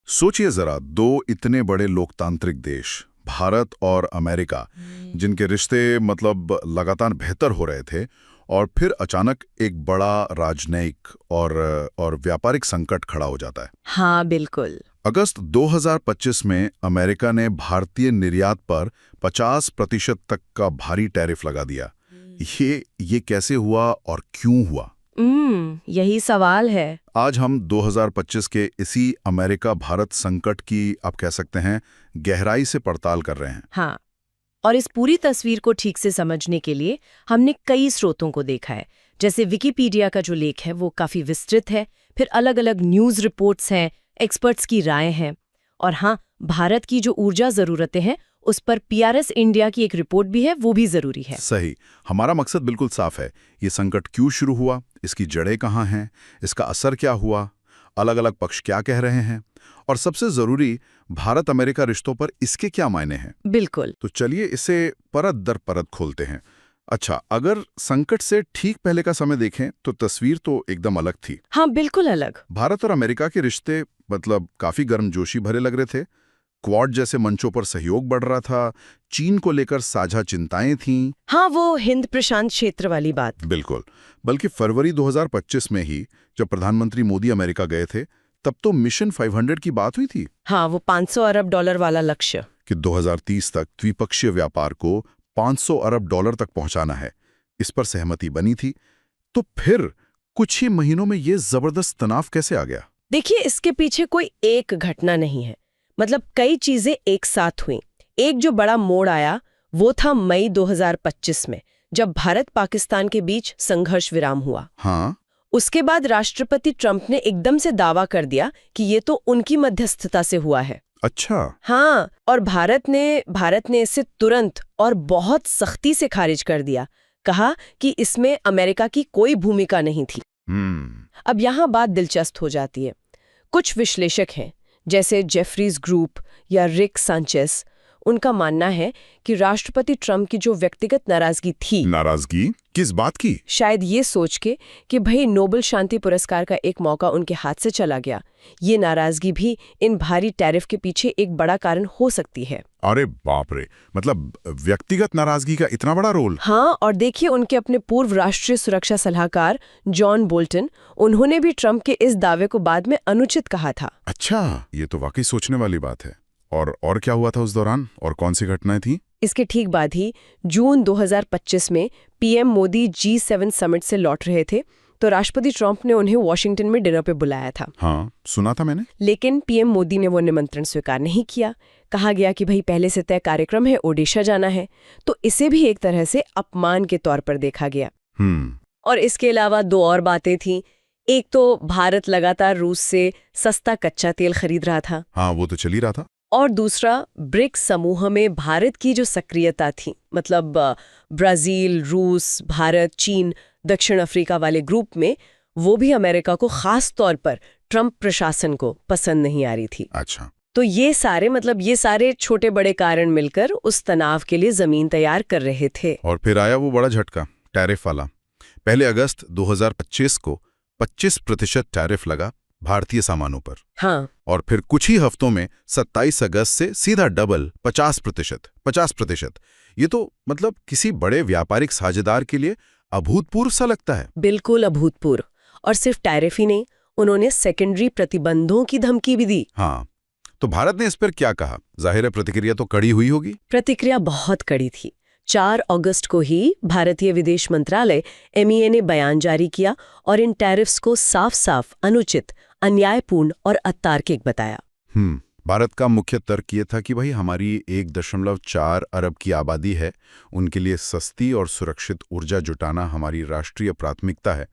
सोचिए जरा, दो इतने बड़े लोकतांत्रिक देश भारत और अमेरिका, जिनके रिश्ते मतलब लगातार बेहतर हो रहे थे, और फिर अचानक एक बड़ा राजनयिक और व्यापारिक संकट खड़ा हो जाता है। हाँ बिल्कुल। अगस्त 2025 में अमेरिका ने भारतीय निर्यात पर 50% तक का भारी टैरिफ लगा दिया। ये कैसे हुआ और क्यों हुआ? यही सवाल है। आज हम 2025 के इसी अमेरिका भारत संकट की, आप कह सकते हैं, गहराई से पड़ताल कर रहे हैं। हाँ, और इस पूरी तस्वीर को ठीक से समझने के लिए हमने कई स्रोतों को देखा है। जैसे विकिपीडिया का जो लेख है वो काफी विस्तृत है, फिर अलग अलग न्यूज रिपोर्ट्स हैं, एक्सपर्ट्स की राय हैं, और हाँ, भारत की जो ऊर्जा जरूरतें हैं उस पर पीआरएस इंडिया की एक रिपोर्ट भी है, वो भी जरूरी है। सही। हमारा मकसद बिल्कुल साफ है। ये संकट क्यों शुरू हुआ, इसकी जड़ें कहाँ हैं, इसका असर क्या हुआ, अलग अलग पक्ष क्या कह रहे हैं, और सबसे जरूरी, भारत अमेरिका रिश्तों पर इसके क्या मायने हैं। बिल्कुल। तो चलिए इसे परत दर परत खोलते हैं। अच्छा, अगर संकट से ठीक पहले का समय देखें तो तस्वीर तो एकदम अलग थी। हाँ बिल्कुल अलग। भारत और अमेरिका के रिश्ते मतलब काफी गर्मजोशी भरे लग रहे थे। क्वाड जैसे मंचों पर सहयोग बढ़ रहा था, चीन को लेकर साझा चिंताएं थीं। हाँ, वो हिंद प्रशांत क्षेत्र वाली बात। बिल्कुल। बल्कि फरवरी 2025 में ही जब प्रधानमंत्री मोदी अमेरिका गए थे, तब तो मिशन 500 की बात हुई थी। हाँ, वो $500 अरब वाला लक्ष्य कि 2030 तक द्विपक्षीय व्यापार को $500 अरब तक पहुंचाना है। इस पर सहमति बनी थी। तो फिर कुछ ही महीनों में ये जबरदस्त तनाव कैसे आ गया? देखिए, इसके पीछे कोई एक घटना नहीं है। मतलब कई चीजें एक साथ हुई। एक जो बड़ा मोड़ आया वो था मई 2025 में, जब भारत पाकिस्तान के बीच संघर्ष विराम हुआ। हाँ। उसके बाद राष्ट्रपति ट्रंप ने एकदम से दावा कर दिया कि ये तो उनकी मध्यस्थता से हुआ है। अच्छा। हाँ, और भारत ने इसे तुरंत और बहुत सख्ती से खारिज कर दिया। कहा कि इसमें अमेरिका की कोई भूमिका नहीं थी। अब यहाँ बात दिलचस्प हो जाती है। कुछ विश्लेषक हैं, जैसे जेफरीज ग्रुप या रिक सांचेस, उनका मानना है कि राष्ट्रपति ट्रंप की जो व्यक्तिगत नाराजगी थी। नाराजगी किस बात की? शायद ये सोच के कि भाई नोबेल शांति पुरस्कार का एक मौका उनके हाथ से चला गया, ये नाराजगी भी इन भारी टैरिफ के पीछे एक बड़ा कारण हो सकती है। अरे बाप रे, मतलब व्यक्तिगत नाराजगी का इतना बड़ा रोल? हाँ, और देखिए, उनके अपने पूर्व राष्ट्रीय सुरक्षा सलाहकार जॉन बोल्टन, उन्होंने भी ट्रंप के इस दावे को बाद में अनुचित कहा था। अच्छा, ये तो वाकई सोचने वाली बात है। और क्या हुआ था उस दौरान, और कौन सी घटनाएं थी? इसके ठीक बाद ही जून 2025 में पीएम मोदी G7 समिट से लौट रहे थे, तो राष्ट्रपति ट्रंप ने उन्हें वॉशिंगटन में डिनर पे बुलाया था। हाँ, सुना था मैंने। लेकिन पीएम मोदी ने वो निमंत्रण स्वीकार नहीं किया। कहा गया कि भाई पहले से तय कार्यक्रम है, ओडिशा जाना है। तो इसे भी एक तरह से अपमान के तौर पर देखा गया। और इसके अलावा दो और बातें थीं। एक तो भारत लगातार रूस से सस्ता कच्चा तेल खरीद रहा था। हाँ, वो तो चल ही रहा था। और दूसरा, ब्रिक्स समूह में भारत की जो सक्रियता थी, मतलब ब्राजील, रूस, भारत, चीन, दक्षिण अफ्रीका वाले ग्रुप में, वो भी अमेरिका को खास तौर पर ट्रंप प्रशासन को पसंद नहीं आ रही थी। अच्छा। तो ये सारे छोटे बड़े कारण मिलकर उस तनाव के लिए जमीन तैयार कर रहे थे। और फिर आया वो बड़ा झटका, टैरिफ वाला। पहले अगस्त 2025 को 25% टैरिफ लगा भारतीय सामानों पर। हाँ। और फिर कुछ ही हफ्तों में 27 अगस्त से सीधा डबल 50%। ये तो मतलब किसी बड़े व्यापारिक साझेदार के लिए अभूतपूर्व सा लगता है। बिल्कुल अभूतपूर्व। और सिर्फ टैरिफ ही नहीं, उन्होंने सेकेंडरी प्रतिबंधों की धमकी भी दी। हाँ, तो भारत ने इस पर क्या कहा? जाहिर है प्रतिक्रिया तो कड़ी हुई होगी। प्रतिक्रिया बहुत कड़ी थी। 4 अगस्त को ही भारतीय विदेश मंत्रालय MEA ने बयान जारी किया और इन टैरिफ्स को साफ साफ अनुचित, अन्यायपूर्ण और अतार्किक बताया। भारत का मुख्य तर्क ये था कि भाई हमारी 1.4 अरब की आबादी है, उनके लिए सस्ती और सुरक्षित ऊर्जा जुटाना हमारी राष्ट्रीय प्राथमिकता है,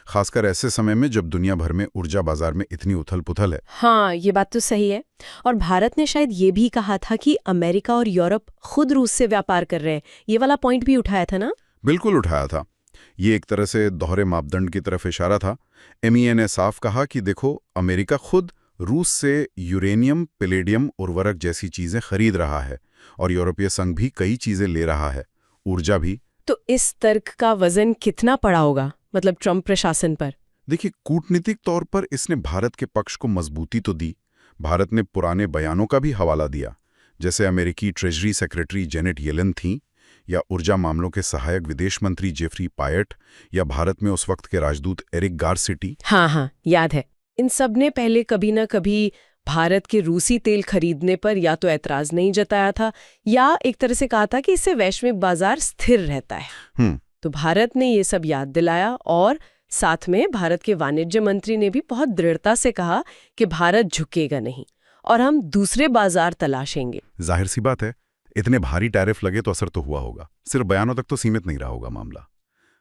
खासकर ऐसे समय में जब दुनिया भर में ऊर्जा बाजार में इतनी उथल-पुथल है। हाँ, ये बात तो सही है। और भारत ने शायद ये भी कहा था कि अमेरिका और यूरोप खुद रूस से व्यापार कर रहे हैं। ये वाला पॉइंट भी उठाया था ना? बिल्कुल उठाया था। ये एक तरह से दोहरे मापदंड की तरफ इशारा था। MEA ने साफ कहा कि देखो, अमेरिका खुद रूस से यूरेनियम, पैलेडियम उर्वरक जैसी चीजें खरीद रहा है, और यूरोपीय संघ भी कई चीजें ले रहा है, ऊर्जा भी। तो इस तर्क का वजन कितना पड़ा होगा, मतलब ट्रंप प्रशासन पर? देखिए, कूटनीतिक तौर पर इसने भारत के पक्ष को मजबूती तो दी, भारत ने पुराने बयानों का भी हवाला दिया, जैसे अमेरिकी ट्रेजरी सेक्रेटरी जेनेट येलन थी, या ऊर्जा मामलों के सहायक विदेश मंत्री जेफरी पायट, या भारत में उस वक्त के राजदूत एरिक गारसिटी। हाँ, याद है। इन सब ने पहले कभी न कभी भारत के रूसी तेल खरीदने पर या तो ऐतराज नहीं जताया था, या एक तरह से कहा था कि इससे वैश्विक बाजार स्थिर रहता है। तो भारत ने ये सब याद दिलाया, और साथ में भारत के वाणिज्य मंत्री ने भी बहुत दृढ़ता से कहा कि भारत झुकेगा नहीं और हम दूसरे बाजार तलाशेंगे। जाहिर सी बात है, इतने भारी टैरिफ लगे तो असर तो हुआ होगा, सिर्फ बयानों तक तो सीमित नहीं रहा होगा मामला।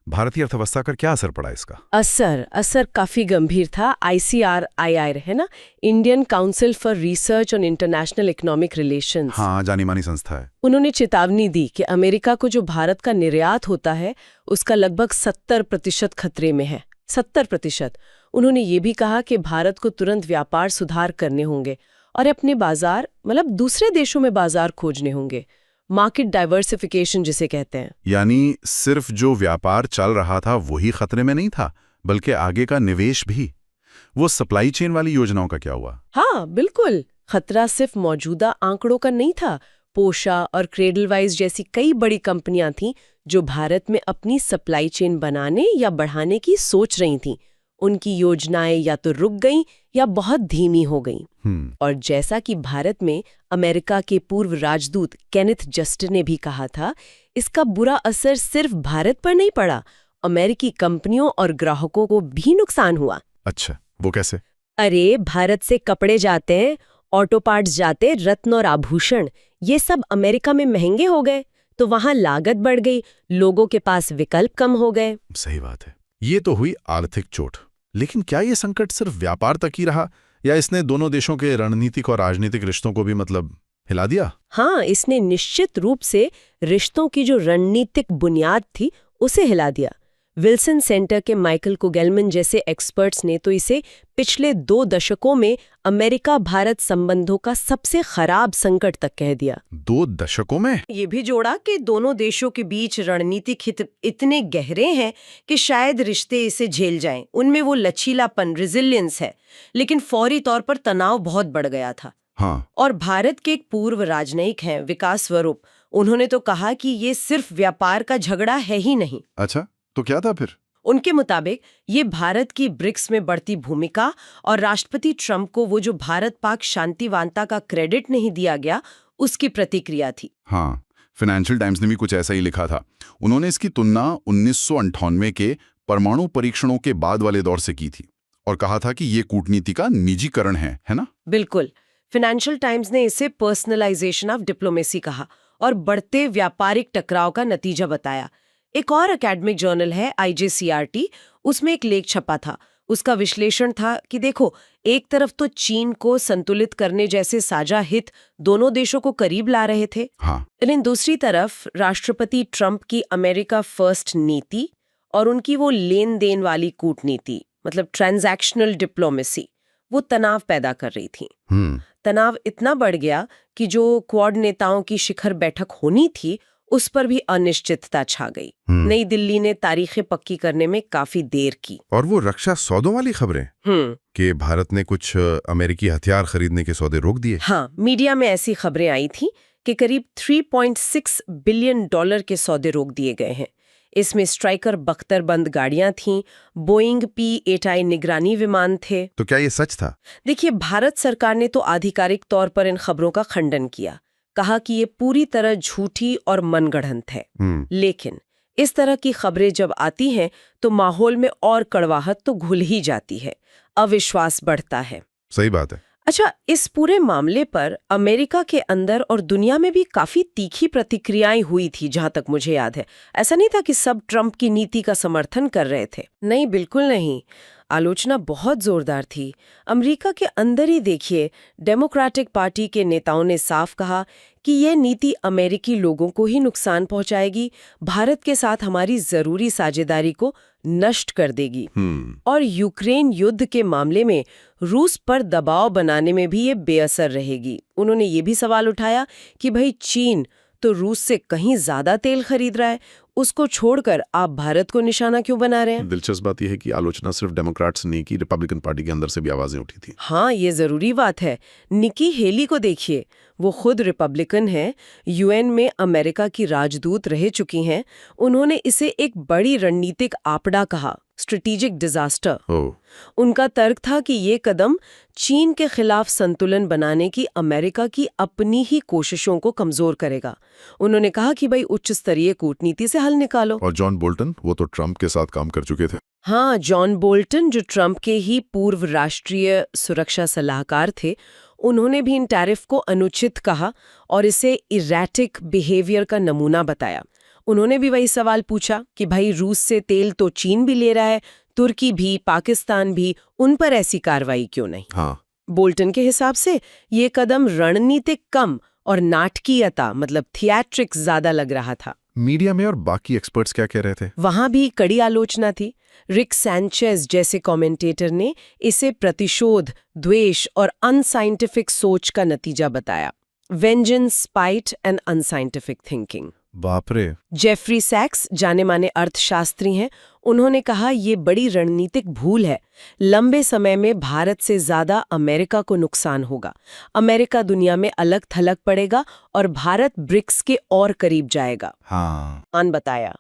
भारतीय अर्थव्यवस्था पर क्या असर पड़ा इसका? असर काफी गंभीर था। ICRIR है ना, Indian council for research on international economic relations. हाँ, जानी मानी संस्था है। उन्होंने चेतावनी दी कि अमेरिका को जो भारत का निर्यात होता है उसका लगभग 70% खतरे में है। 70%। उन्होंने ये भी कहा कि भारत को तुरंत व्यापार सुधार करने होंगे और अपने बाजार, मतलब दूसरे देशों में बाजार खोजने होंगे। मार्केट डाइवर्सिफिकेशन जिसे कहते हैं। यानी सिर्फ जो व्यापार चल रहा था वही खतरे में नहीं था, बल्कि आगे का निवेश भी। वो सप्लाई चेन वाली योजनाओं का क्या हुआ? हाँ, बिल्कुल। खतरा सिर्फ मौजूदा आंकड़ों का नहीं था। पोशा और क्रेडलवाइज जैसी कई बड़ी कंपनियां थीं जो भारत में अपनी सप्लाई चेन बनाने या बढ़ाने की सोच रही थीं। उनकी योजनाएं या तो रुक गईं या बहुत धीमी हो गईं। और जैसा कि भारत में अमेरिका के पूर्व राजदूत केनेथ जस्टर ने भी कहा था, इसका बुरा असर सिर्फ भारत पर नहीं पड़ा, अमेरिकी कंपनियों और ग्राहकों को भी नुकसान हुआ। अच्छा, वो कैसे? अरे, भारत से कपड़े जाते हैं, ऑटो पार्ट्स जाते, रत्न और आभूषण, ये सब अमेरिका में महंगे हो गए, तो वहां लागत बढ़ गई, लोगों के पास विकल्प कम हो गए। सही बात है। ये तो हुई आर्थिक चोट, लेकिन क्या ये संकट सिर्फ व्यापार तक ही रहा, या इसने दोनों देशों के रणनीतिक और राजनीतिक रिश्तों को भी हिला दिया? हाँ, इसने निश्चित रूप से रिश्तों की जो रणनीतिक बुनियाद थी उसे हिला दिया। विल्सन सेंटर के माइकल कुगेलमन जैसे एक्सपर्ट्स ने तो इसे पिछले 2 दशकों में अमेरिका भारत संबंधों का सबसे खराब संकट तक कह दिया। 2 दशकों में? ये भी जोड़ा कि दोनों देशों के बीच रणनीतिक हित इतने गहरे हैं कि शायद रिश्ते इसे झेल जाएं। उनमें वो लचीलापन, रेजिलियंस है, लेकिन फौरी तौर पर तनाव बहुत बढ़ गया था। हाँ। और भारत के एक पूर्व राजनयिक हैं, विकास स्वरूप, उन्होंने तो कहा कि ये सिर्फ व्यापार का झगड़ा है ही नहीं। अच्छा, तो क्या था फिर? उनके मुताबिक ये भारत की ब्रिक्स में बढ़ती भूमिका और राष्ट्रपति ट्रंप को वो जो भारत पाक शांति वार्ता का क्रेडिट नहीं दिया गया, उसकी प्रतिक्रिया थी। हाँ, फाइनेंशियल टाइम्स ने भी कुछ ऐसा ही लिखा था। उन्होंने इसकी तुलना 1998 के परमाणु परीक्षणों के बाद वाले दौर से की थी और कहा था कि ये कूटनीति का निजीकरण है ना? बिल्कुल। फाइनेंशियल टाइम्स ने इसे पर्सनलाइजेशन ऑफ डिप्लोमेसी कहा और बढ़ते व्यापारिक टकराव का नतीजा बताया। एक और एकेडमिक जर्नल है IJCRT, उसमें एक लेख छपा था। उसका विश्लेषण था कि देखो, एक तरफ तो चीन को संतुलित करने जैसे साझा हित दोनों देशों को करीब ला रहे थे, हाँ। लेकिन दूसरी तरफ राष्ट्रपति ट्रंप की अमेरिका फर्स्ट नीति और उनकी वो लेन देन वाली कूटनीति, मतलब ट्रांजैक्शनल डिप्लोमेसी, वो तनाव पैदा कर रही थी। तनाव इतना बढ़ गया कि जो क्वाड नेताओं की शिखर बैठक होनी थी उस पर भी अनिश्चितता छा गई। नई दिल्ली ने तारीखें पक्की करने में काफी देर की। और वो रक्षा सौदों वाली खबरें कि भारत ने कुछ अमेरिकी हथियार खरीदने के सौदे रोक दिए। हाँ, मीडिया में ऐसी खबरें आई थी कि करीब $3.6 बिलियन के सौदे रोक दिए गए हैं। इसमें स्ट्राइकर बख्तरबंद गाड़ियां थीं, बोइंग P-8I निगरानी विमान थे। तो क्या ये सच था? देखिए, भारत सरकार ने तो आधिकारिक तौर पर इन खबरों का खंडन किया, कहा कि ये पूरी तरह झूठी और मनगढ़ंत है। लेकिन इस तरह की खबरें जब आती हैं तो माहौल में और कड़वाहट तो घुल ही जाती है, अविश्वास बढ़ता है। सही बात है। अच्छा, इस पूरे मामले पर अमेरिका के अंदर और दुनिया में भी काफी तीखी प्रतिक्रियाएं हुई थी, जहां तक मुझे याद है। ऐसा नहीं था कि सब ट्रंप की नीति का समर्थन कर रहे थे। नहीं, बिल्कुल नहीं। आलोचना बहुत जोरदार थी। अमेरिका के अंदर ही देखिए, डेमोक्रेटिक पार्टी के नेताओं ने साफ कहा कि यह नीति अमेरिकी लोगों को ही नुकसान पहुंचाएगी, भारत के साथ हमारी जरूरी साझेदारी को नष्ट कर देगी। और यूक्रेन युद्ध के मामले में रूस पर दबाव बनाने में भी ये बेअसर रहेगी। उन्होंने ये भी सवाल उठाया कि भाई, चीन तो रूस से कहीं ज्यादा तेल खरीद रहा है, उसको छोड़कर आप भारत को निशाना क्यों बना रहे हैं? दिलचस्प बात यह है कि आलोचना सिर्फ डेमोक्रेट्स ने की, रिपब्लिकन पार्टी के अंदर से भी आवाजें उठी थी। हाँ, ये जरूरी बात है। निकी हेली को देखिए, वो खुद रिपब्लिकन है, यूएन में अमेरिका की राजदूत रह चुकी हैं। उन्होंने इसे एक बड़ी रणनीतिक आपदा कहा, स्ट्रेटेजिक डिजास्टर। उनका तर्क था कि ये कदम चीन के खिलाफ संतुलन बनाने की अमेरिका की अपनी ही कोशिशों को कमजोर करेगा। उन्होंने कहा कि भाई उच्च स्तरीय कूटनीति से हल निकालो। और जॉन बोल्टन, वो तो ट्रंप के साथ काम कर चुके थे। हाँ, जॉन बोल्टन जो ट्रंप के ही पूर्व राष्ट्रीय सुरक्षा सलाहकार थे, उन्होंने भी इन टैरिफ को अनुचित कहा और इसे इरैटिक बिहेवियर का नमूना बताया। उन्होंने भी वही सवाल पूछा कि भाई रूस से तेल तो चीन भी ले रहा है, तुर्की भी, पाकिस्तान भी, उन पर ऐसी कार्रवाई क्यों नहीं? हाँ। बोल्टन के हिसाब से ये कदम रणनीतिक कम और नाटकीयता मतलब थिएट्रिक्स ज्यादा लग रहा था। मीडिया में और बाकी एक्सपर्ट्स क्या कह रहे थे? वहां भी कड़ी आलोचना थी। रिक सैंचेज जैसे कमेंटेटर ने इसे प्रतिशोध, द्वेष और अनसाइंटिफिक सोच का नतीजा बताया। Vengeance, spite and unscientific thinking. बाप रे। जेफरी सैक्स जाने माने अर्थशास्त्री हैं, उन्होंने कहा ये बड़ी रणनीतिक भूल है। लंबे समय में भारत से ज्यादा अमेरिका को नुकसान होगा। अमेरिका दुनिया में अलग थलग पड़ेगा और भारत ब्रिक्स के और करीब जाएगा। हाँ, बताया।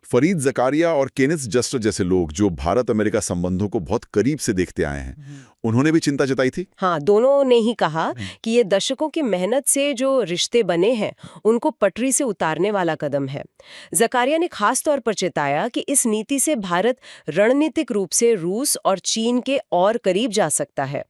फरीद ज़कारिया और केनेथ जस्टर जैसे लोग जो भारत अमेरिका संबंधों को बहुत करीब से देखते आए हैं, उन्होंने भी चिंता जताई थी। हाँ, दोनों ने ही कहा कि ये दशकों की मेहनत से जो रिश्ते बने हैं उनको पटरी से उतारने वाला कदम है। ज़कारिया ने खास तौर पर चेताया कि इस नीति से भारत रणनीतिक रूप से रूस और चीन के और करीब जा सकता है।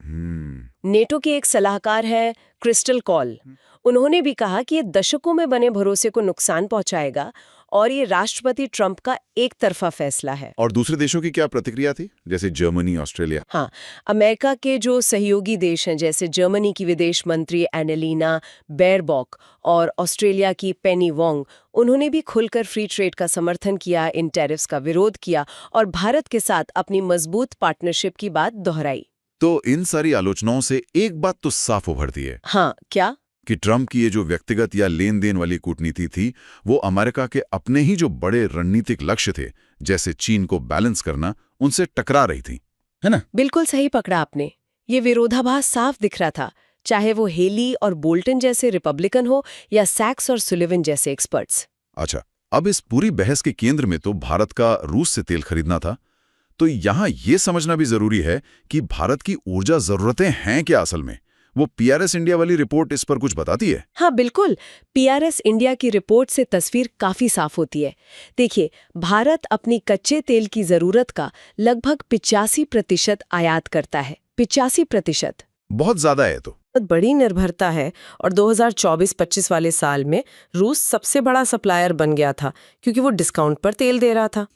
नेटो के एक सलाहकार है क्रिस्टल कॉल, उन्होंने भी कहा कि ये दशकों में बने भरोसे को नुकसान पहुंचाएगा और ये राष्ट्रपति ट्रंप का एक तरफा फैसला है। और दूसरे देशों की क्या प्रतिक्रिया थी, जैसे जर्मनी, ऑस्ट्रेलिया? हाँ, अमेरिका के जो सहयोगी देश हैं जैसे जर्मनी की विदेश मंत्री एनेलिना बेयरबॉक और ऑस्ट्रेलिया की पेनी वोंग, उन्होंने भी खुलकर फ्री ट्रेड का समर्थन किया, इन टैरिफ्स का विरोध किया और भारत के साथ अपनी मजबूत पार्टनरशिप की बात दोहराई। तो इन सारी आलोचनाओं से एक बात तो साफ उभरती है। हाँ, क्या? कि ट्रंप की ये जो व्यक्तिगत या लेन देन वाली कूटनीति थी, वो अमेरिका के अपने ही जो बड़े रणनीतिक लक्ष्य थे, जैसे चीन को बैलेंस करना, उनसे टकरा रही थी, है ना? बिल्कुल सही पकड़ा आपने। ये विरोधाभास साफ दिख रहा था, चाहे वो हेली और बोल्टन जैसे रिपब्लिकन हो या सैक्स और सुलिवन जैसे एक्सपर्ट्स। अच्छा, अब इस पूरी बहस के केंद्र में तो भारत का रूस से तेल खरीदना था। तो यहाँ ये समझना भी जरूरी है कि भारत की ऊर्जा जरूरतें हैं क्या असल में। वो पीआरएस इंडिया वाली रिपोर्ट इस पर कुछ बताती है? हाँ बिल्कुल, पीआरएस इंडिया की रिपोर्ट से तस्वीर काफी साफ होती है। देखिए, भारत अपनी कच्चे तेल की जरूरत का लगभग 85% आयात करता है। 85%, बहुत ज्यादा है। तो बहुत बड़ी निर्भरता है और 2024-25 वाले साल में रूस सबसे बड़ा सप्लायर बन गया था क्योंकि वो डिस्काउंट पर तेल दे रहा था।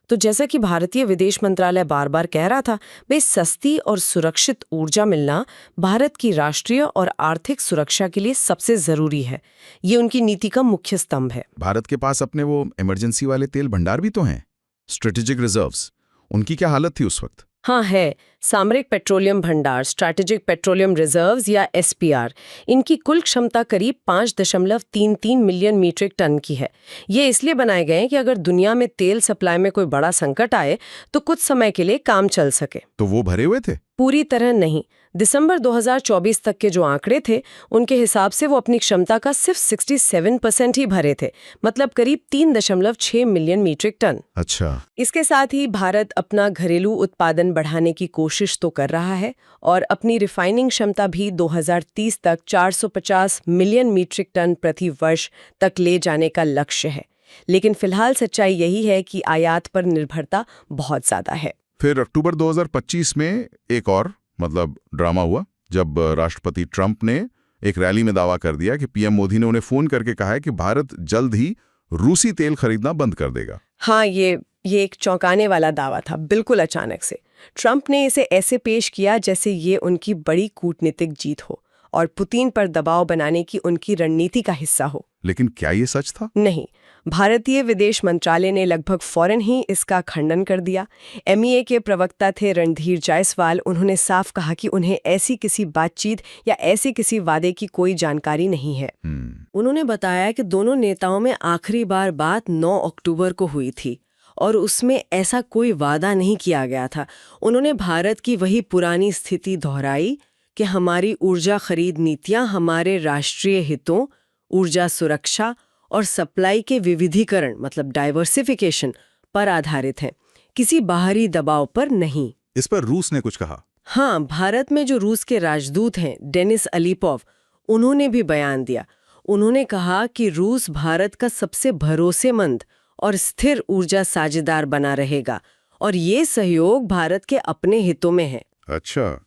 तो जैसा कि भारतीय विदेश मंत्रालय बार बार कह रहा था, भाई सस्ती और सुरक्षित ऊर्जा मिलना भारत की राष्ट्रीय और आर्थिक सुरक्षा के लिए सबसे जरूरी है। ये उनकी नीति का मुख्य स्तंभ है। भारत के पास अपने वो इमरजेंसी वाले तेल भंडार भी तो हैं, स्ट्रेटेजिक रिजर्व्स। उनकी क्या हालत थी उस वक्त? हाँ है, सामरिक पेट्रोलियम भंडार, स्ट्रैटेजिक पेट्रोलियम रिजर्व्स या एसपीआर। इनकी कुल क्षमता करीब 5.33 मिलियन मीट्रिक टन की है। ये इसलिए बनाए गए हैं कि अगर दुनिया में तेल सप्लाई में कोई बड़ा संकट आए तो कुछ समय के लिए काम चल सके। तो वो भरे हुए थे? पूरी तरह नहीं। दिसंबर 2024 तक के जो आंकड़े थे उनके हिसाब से वो अपनी क्षमता का सिर्फ 67% ही भरे थे, मतलब करीब 3.6 मिलियन मीट्रिक टन। अच्छा। इसके साथ ही भारत अपना घरेलू उत्पादन बढ़ाने की कोशिश तो कर रहा है और अपनी रिफाइनिंग क्षमता भी 2030 तक 450 मिलियन मीट्रिक टन प्रति वर्ष तक ले जाने का लक्ष्य है। लेकिन फिलहाल सच्चाई यही है कि आयात पर निर्भरता बहुत ज्यादा है। फिर अक्टूबर 2025 में एक और ड्रामा हुआ जब राष्ट्रपति ट्रंप ने एक रैली में दावा कर दिया कि पीएम मोदी ने उन्हें फोन करके कहा है कि भारत जल्द ही रूसी तेल खरीदना बंद कर देगा। हाँ, ये एक चौंकाने वाला दावा था, बिल्कुल अचानक से। ट्रंप ने इसे ऐसे पेश किया जैसे ये उनकी बड़ी कूटनीतिक जीत हो और पुतिन पर दबाव बनाने की उनकी रणनीति का हिस्सा हो। लेकिन क्या ये सच था? नहीं, भारतीय विदेश मंत्रालय ने लगभग फौरन ही इसका खंडन कर दिया। एमईए के प्रवक्ता थे रणधीर जायसवाल। उन्होंने साफ कहा कि उन्हें ऐसी किसी बातचीत या ऐसे किसी वादे की कोई जानकारी नहीं है। उन्होंने बताया कि दोनों नेताओं में आखिरी बार बात 9 अक्टूबर को हुई थी और उसमें ऐसा कोई वादा नहीं किया गया था। उन्होंने भारत की वही पुरानी स्थिति दोहराई कि हमारी ऊर्जा खरीद नीतियां हमारे राष्ट्रीय हितों, ऊर्जा सुरक्षा और सप्लाई के विविधीकरण मतलब डाइवर्सिफिकेशन पर आधारित हैं, किसी बाहरी दबाव पर नहीं। इस पर रूस ने कुछ कहा? हाँ, भारत में जो रूस के राजदूत हैं डेनिस अलीपोव, उन्होंने भी बयान दिया। उन्होंने कहा कि रूस भारत का सबसे भरोसेमंद और स्थिर ऊर्जा साझेदार बना रहेगा और ये सहयोग भारत के अपने हितों में है। अच्छा,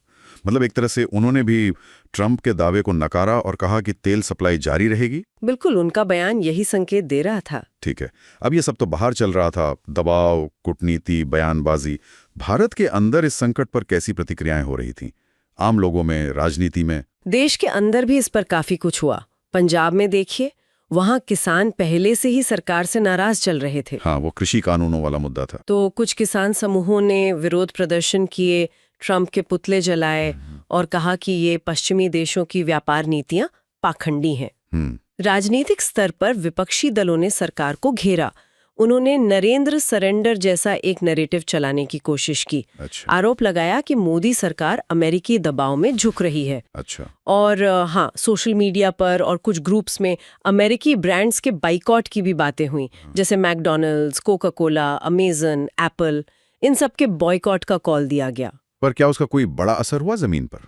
मतलब एक तरह से उन्होंने भी ट्रंप के दावे को नकारा और कहा कि तेल सप्लाई जारी रहेगी। बिल्कुल, उनका बयान यही संकेत दे रहा था। ठीक है, अब ये सब तो बाहर चल रहा था, दबाव, कूटनीति, बयानबाजी। भारत के अंदर इस संकट पर कैसी प्रतिक्रियाएं हो रही थीं? आम लोगों में, राजनीति में? देश के अंदर भी इस पर काफी कुछ हुआ। पंजाब में देखिए, वहाँ किसान पहले से ही सरकार से नाराज चल रहे थे। हाँ, वो कृषि कानूनों वाला मुद्दा था। तो कुछ किसान समूहों ने विरोध प्रदर्शन किए, ट्रंप के पुतले जलाए और कहा कि ये पश्चिमी देशों की व्यापार नीतियां पाखंडी हैं। राजनीतिक स्तर पर विपक्षी दलों ने सरकार को घेरा। उन्होंने नरेंद्र सरेंडर जैसा एक नैरेटिव चलाने की कोशिश की। अच्छा। आरोप लगाया कि मोदी सरकार अमेरिकी दबाव में झुक रही है। अच्छा। और हाँ, सोशल मीडिया पर और कुछ ग्रुप्स में अमेरिकी ब्रांड्स के बाइकॉट की भी बातें हुई, जैसे McDonald's, Coca Cola, Amazon, Apple, इन सब के बॉयकॉट का कॉल दिया गया। पर क्या उसका कोई बड़ा असर हुआ जमीन पर?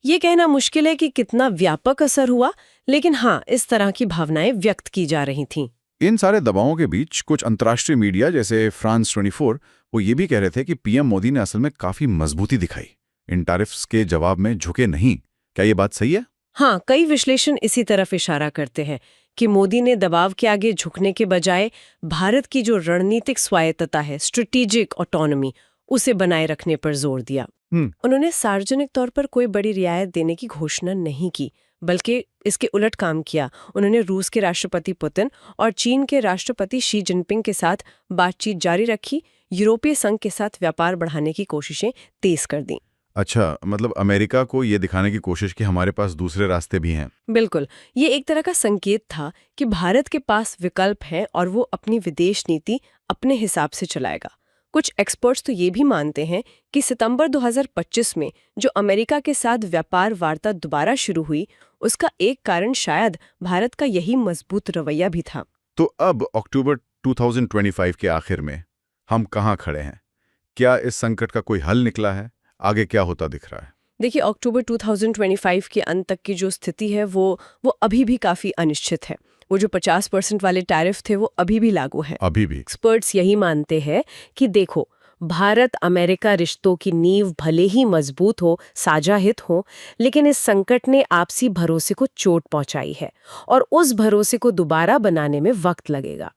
ये कहना मुश्किल है कि कितना व्यापक असर हुआ, लेकिन हाँ, इस तरह की भावनाएं व्यक्त की जा रही थीं। इन सारे दबावों के बीच कुछ अंतर्राष्ट्रीय मीडिया जैसे फ्रांस 24 वो ये भी कह रहे थे कि पीएम मोदी ने असल में काफी मजबूती दिखाई, इन टैरिफ्स के जवाब में झुके नहीं। क्या ये बात सही है? हाँ, कई विश्लेषण इसी तरफ इशारा करते हैं कि मोदी ने दबाव के आगे झुकने के बजाय भारत की जो रणनीतिक स्वायत्तता है, स्ट्रेटेजिक ऑटोनॉमी, उसे बनाए रखने पर जोर दिया। उन्होंने सार्वजनिक तौर पर कोई बड़ी रियायत देने की घोषणा नहीं की, बल्कि इसके उलट काम किया। उन्होंने रूस के राष्ट्रपति पुतिन और चीन के राष्ट्रपति शी जिनपिंग के साथ बातचीत जारी रखी, यूरोपीय संघ के साथ व्यापार बढ़ाने की कोशिशें तेज कर दी। अच्छा, मतलब अमेरिका को ये दिखाने की कोशिश कि हमारे पास दूसरे रास्ते भी हैं। बिल्कुल, ये एक तरह का संकेत था कि भारत के पास विकल्प हैं और वो अपनी विदेश नीति अपने हिसाब से चलाएगा। कुछ एक्सपर्ट्स तो ये भी मानते हैं कि सितंबर 2025 में जो अमेरिका के साथ व्यापार वार्ता दोबारा शुरू हुई, उसका एक कारण शायद भारत का यही मजबूत रवैया भी था। तो अब अक्टूबर 2025 के आखिर में हम कहाँ खड़े हैं? क्या इस संकट का कोई हल निकला है? आगे क्या होता दिख रहा है? देखिए, अक्टूबर 2025 के अंत तक की जो स्थिति है वो अभी भी काफी अनिश्चित है। वो जो 50% वाले टैरिफ थे वो अभी भी लागू है। अभी भी एक्सपर्ट्स यही मानते हैं कि देखो, भारत अमेरिका रिश्तों की नींव भले ही मजबूत हो, साझा हित हो, लेकिन इस संकट ने आपसी भरोसे को चोट पहुंचाई है और उस भरोसे को दोबारा बनाने में वक्त लगेगा।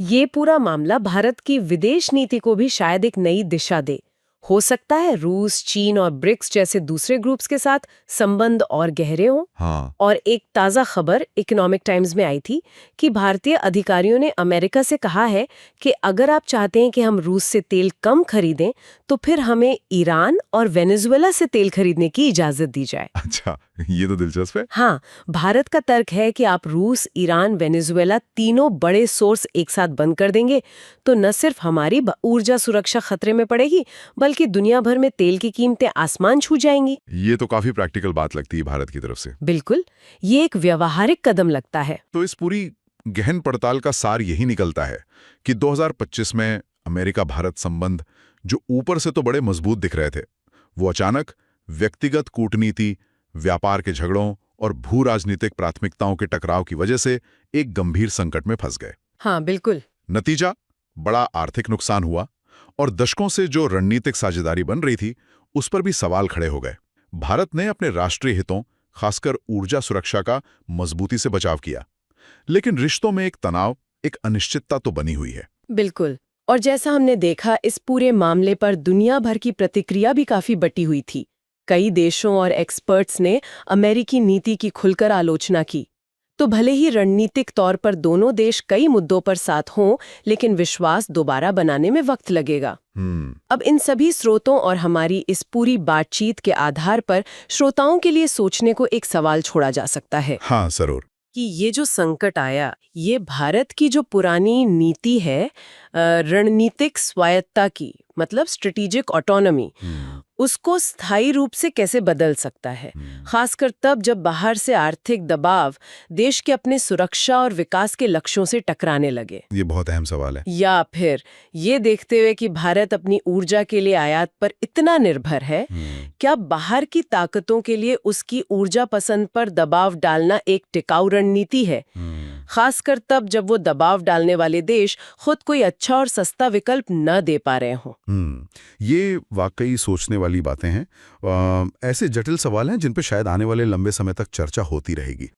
ये पूरा मामला भारत की विदेश नीति को भी शायद एक नई दिशा दे। हो सकता है रूस, चीन और ब्रिक्स जैसे दूसरे ग्रुप्स के साथ संबंध और गहरे हों। हाँ। और एक ताज़ा खबर इकोनॉमिक टाइम्स में आई थी कि भारतीय अधिकारियों ने अमेरिका से कहा है कि अगर आप चाहते हैं कि हम रूस से तेल कम खरीदें, तो फिर हमें ईरान और वेनेजुएला से तेल खरीदने की इजाजत दी जाए। अच्छा, ये तो दिलचस्प है। हाँ, भारत का तर्क है कि आप रूस, ईरान, वेनेजुएला तीनों बड़े सोर्स एक साथ बंद कर देंगे तो न सिर्फ हमारी ऊर्जा सुरक्षा खतरे में पड़ेगी, बल्कि दुनिया भर में तेल की कीमतें आसमान छू जाएंगी। ये तो काफी प्रैक्टिकल बात लगती है भारत की तरफ से। बिल्कुल, ये एक व्यवहारिक कदम लगता है। तो इस पूरी गहन पड़ताल का सार यही निकलता है कि 2025 में अमेरिका भारत संबंध जो ऊपर से तो बड़े मजबूत दिख रहे थे, वो अचानक व्यक्तिगत कूटनीति, व्यापार के झगड़ों और भू राजनीतिक प्राथमिकताओं के टकराव की वजह से एक गंभीर संकट में फंस गए। हाँ, बिल्कुल। नतीजा, बड़ा आर्थिक नुकसान हुआ और दशकों से जो रणनीतिक साझेदारी बन रही थी, उस पर भी सवाल खड़े हो गए। भारत ने अपने राष्ट्रीय हितों, खासकर ऊर्जा सुरक्षा का मजबूती से बचाव किया, लेकिन रिश्तों में एक तनाव, एक अनिश्चितता तो बनी हुई है। बिल्कुल, और जैसा हमने देखा, इस पूरे मामले पर दुनिया भर की प्रतिक्रिया भी काफी बटी हुई थी। कई देशों और एक्सपर्ट्स ने अमेरिकी नीति की खुलकर आलोचना की। तो भले ही रणनीतिक तौर पर दोनों देश कई मुद्दों पर साथ हों, लेकिन विश्वास दोबारा बनाने में वक्त लगेगा। अब इन सभी स्रोतों और हमारी इस पूरी बातचीत के आधार पर श्रोताओं के लिए सोचने को एक सवाल छोड़ा जा सकता है हाँ जरूर। कि ये जो संकट आया, ये भारत की जो पुरानी नीति है रणनीतिक स्वायत्ता की, मतलब स्ट्रेटेजिक ऑटोनॉमी, उसको स्थायी रूप से कैसे बदल सकता है, खासकर तब जब बाहर से आर्थिक दबाव देश के अपने सुरक्षा और विकास के लक्ष्यों से टकराने लगे। ये बहुत अहम सवाल है। या फिर ये देखते हुए कि भारत अपनी ऊर्जा के लिए आयात पर इतना निर्भर है, क्या बाहर की ताकतों के लिए उसकी ऊर्जा पसंद पर दबाव डालना एक टिकाऊ रणनीति है, खासकर तब जब वो दबाव डालने वाले देश खुद कोई अच्छा और सस्ता विकल्प न दे पा रहे हों। ये वाकई सोचने वाली बातें हैं। ऐसे जटिल सवाल हैं जिन पर शायद आने वाले लंबे समय तक चर्चा होती रहेगी।